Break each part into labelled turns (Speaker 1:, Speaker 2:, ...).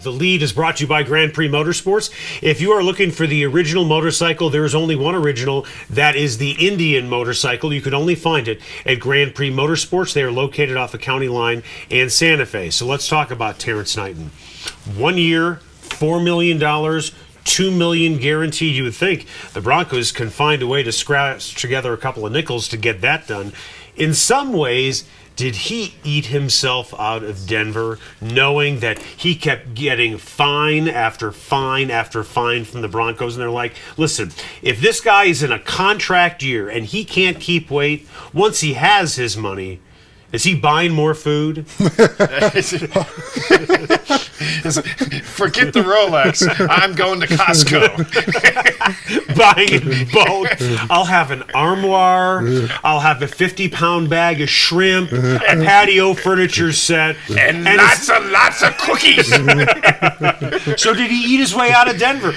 Speaker 1: up. The lead is brought to you by Grand Prix Motorsports. If you are looking for the original motorcycle, there is only one original. That is the Indian motorcycle. You can only find it at Grand Prix Motorsports. They are located off the county line and Santa Fe. So let's talk about Terrance Knighton. 1 year, $4 million, $2 million guaranteed. You would think the Broncos can find a way to scratch together a couple of nickels to get that done. In some ways, did he eat himself out of Denver, knowing that he kept getting fine after fine after fine from the Broncos? And they're like, listen, if this guy is in a contract year and he can't keep weight, once he has his money, is he buying more food?
Speaker 2: Forget the Rolex. I'm going to Costco.
Speaker 1: Buying in bulk. I'll have an armoire. I'll have a 50-pound bag of shrimp, a patio furniture set,
Speaker 2: and lots of cookies.
Speaker 1: So did he eat his way out of Denver?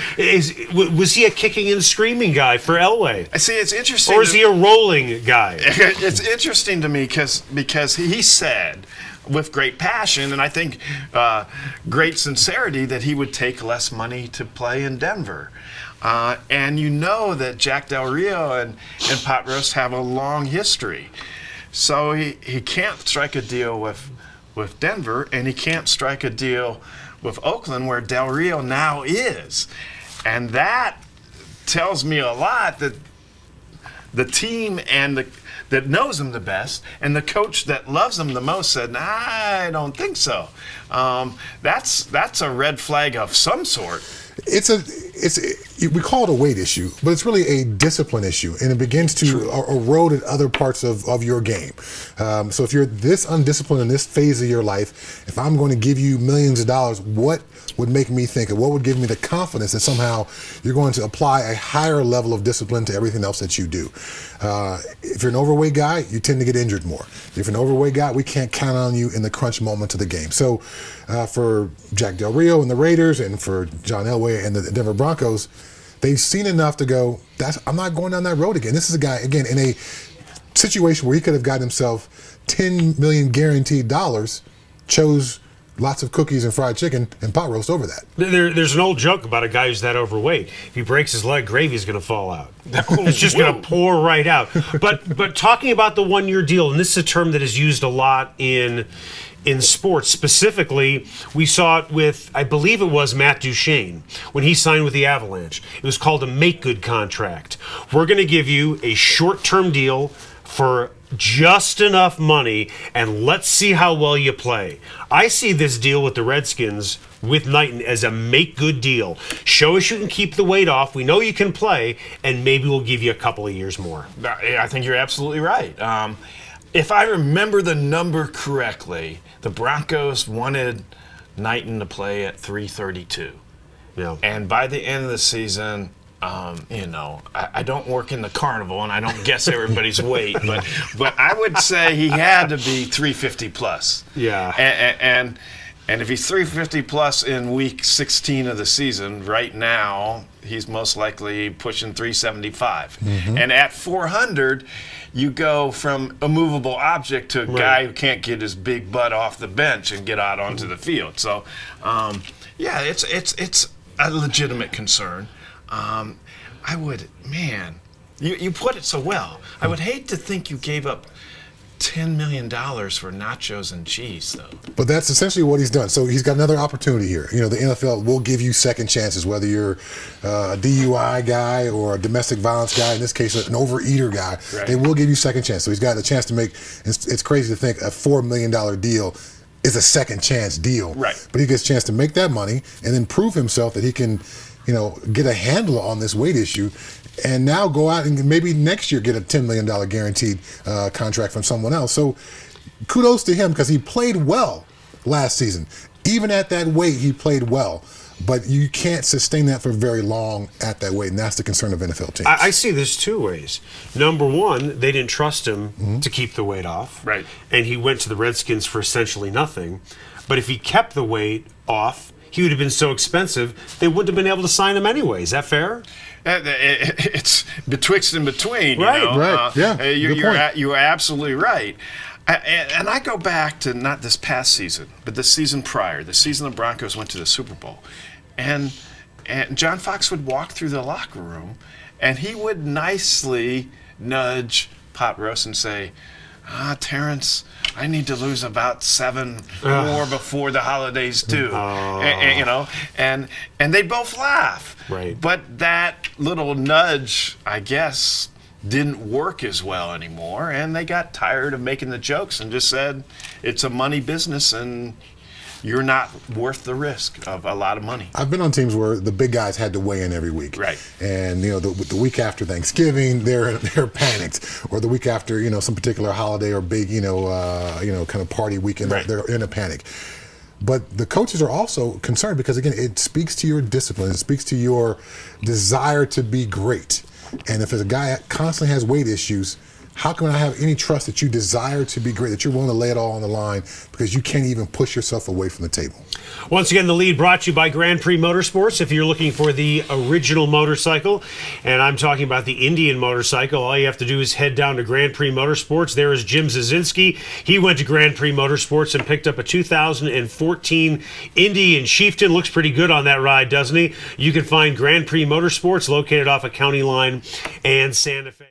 Speaker 1: Was he a kicking and screaming guy for Elway?
Speaker 2: I see. It's interesting.
Speaker 1: Or is he a rolling guy?
Speaker 2: It's interesting to me because he said, with great passion and I think great sincerity, that he would take less money to play in Denver. And you know that Jack Del Rio and Pot Roast have a long history. So he can't strike a deal with Denver, and he can't strike a deal with Oakland, where Del Rio now is. And that tells me a lot, that the team that knows him the best and the coach that loves him the most said, nah, I don't think so. That's a red flag of some sort.
Speaker 3: We call it a weight issue, but it's really a discipline issue, and it begins to erode at other parts of your game. So if you're this undisciplined in this phase of your life, if I'm going to give you millions of dollars, what would make me think, and what would give me the confidence that somehow you're going to apply a higher level of discipline to everything else that you do? If you're an overweight guy, you tend to get injured more. If you're an overweight guy, we can't count on you in the crunch moment of the game. So for Jack Del Rio and the Raiders, and for John Elway and the Denver Broncos, they've seen enough to go, I'm not going down that road again. This is a guy, again, in a situation where he could have gotten himself $10 million guaranteed dollars, chose lots of cookies and fried chicken and pot roast over that.
Speaker 1: There's an old joke about a guy who's that overweight. If he breaks his leg, gravy's going to fall out. It's just going to pour right out. But talking about the 1 year deal, and this is a term that is used a lot in sports. Specifically, we saw it with, I believe it was Matt Duchene, when he signed with the Avalanche. It was called a make-good contract. We're going to give you a short-term deal for just enough money, and let's see how well you play. I see this deal with the Redskins with Knighton as a make-good deal. Show us you can keep the weight off. We know you can play, and maybe we'll give you a couple of years more.
Speaker 2: I think you're absolutely right. If I remember the number correctly, the Broncos wanted Knighton to play at 332.
Speaker 1: Yeah. And
Speaker 2: by the end of the season, I don't work in the carnival and I don't guess everybody's weight, but I would say he had to be 350 plus.
Speaker 1: Yeah.
Speaker 2: And if he's 350 plus in week 16 of the season, right now he's most likely pushing 375. Mm-hmm. And at 400, you go from a movable object to a guy who can't get his big butt off the bench and get out onto the field. So, it's a legitimate concern. You put it so well. I would hate to think you gave up $10 million for nachos and cheese, though.
Speaker 3: But that's essentially what he's done. So he's got another opportunity here. You know, the NFL will give you second chances, whether you're a DUI guy or a domestic violence guy, in this case, an overeater guy. Right. They will give you second chance. So he's got a chance to make, it's crazy to think, a $4 million deal is a second chance deal.
Speaker 2: Right.
Speaker 3: But he gets a chance to make that money and then prove himself that he can, get a handle on this weight issue, and now go out and maybe next year get a $10 million guaranteed contract from someone else. So kudos to him, because he played well last season. Even at that weight, he played well. But you can't sustain that for very long at that weight, and that's the concern of NFL teams.
Speaker 1: I see this two ways. Number one, they didn't trust him to keep the weight off.
Speaker 2: Right.
Speaker 1: And he went to the Redskins for essentially nothing. But if he kept the weight off, he would have been so expensive, they wouldn't have been able to sign him anyway. Is that fair?
Speaker 2: It's betwixt and between.
Speaker 3: Right, right. Yeah,
Speaker 2: you're absolutely right. And I go back to not this past season, but the season prior, the season the Broncos went to the Super Bowl. And John Fox would walk through the locker room, and he would nicely nudge Pop Roast and say, Terrance, I need to lose about 7 more before the holidays too. And they both laugh.
Speaker 1: Right.
Speaker 2: But that little nudge, I guess, didn't work as well anymore, and they got tired of making the jokes and just said, it's a money business and you're not worth the risk of a lot of money.
Speaker 3: I've been on teams where the big guys had to weigh in every week.
Speaker 2: Right.
Speaker 3: And, the week after Thanksgiving, they're panicked. Or the week after, some particular holiday or big, kind of party weekend,
Speaker 2: Right.
Speaker 3: they're in a panic. But the coaches are also concerned because, again, it speaks to your discipline. It speaks to your desire to be great. And if a guy constantly has weight issues, how can I have any trust that you desire to be great, that you're willing to lay it all on the line because you can't even push yourself away from the table?
Speaker 1: Once again, the lead brought to you by Grand Prix Motorsports. If you're looking for the original motorcycle, and I'm talking about the Indian motorcycle, all you have to do is head down to Grand Prix Motorsports. There is Jim Zazinski. He went to Grand Prix Motorsports and picked up a 2014 Indian Chieftain. Looks pretty good on that ride, doesn't he? You can find Grand Prix Motorsports located off of County Line and Santa Fe.